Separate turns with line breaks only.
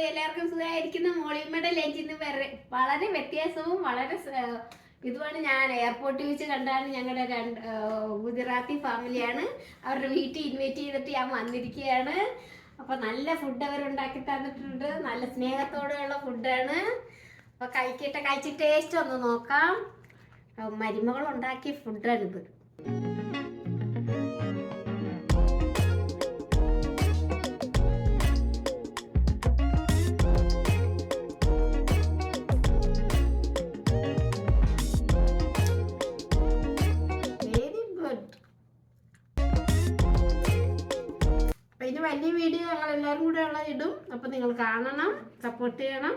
എല്ലാവർക്കും സുഖമായിരിക്കുന്ന മോളിയമ്മയുടെ ലഞ്ചിന്ന് വളരെ വ്യത്യാസവും വളരെ ഇതുമാണ്. ഞാൻ എയർപോർട്ടിൽ വെച്ച് കണ്ടാണ്. ഞങ്ങളുടെ ഗുജറാത്തി ഫാമിലിയാണ്. അവരുടെ വീട്ടിൽ ഇൻവൈറ്റ് ചെയ്തിട്ട് ഞാൻ വന്നിരിക്കുകയാണ്. അപ്പൊ നല്ല ഫുഡ് അവരുണ്ടാക്കി തന്നിട്ടുണ്ട്. നല്ല സ്നേഹത്തോടെയുള്ള ഫുഡാണ്. അപ്പൊ കഴിച്ച് ടേസ്റ്റ് ഒന്ന് നോക്കാം. മരുമകൾ ഉണ്ടാക്കിയ ഫുഡാണിത്. ഇതിന് വലിയ വീഡിയോ ഞങ്ങൾ എല്ലാവരും കൂടെ ഉള്ള ഇടും. അപ്പം നിങ്ങൾ കാണണം, സപ്പോർട്ട് ചെയ്യണം.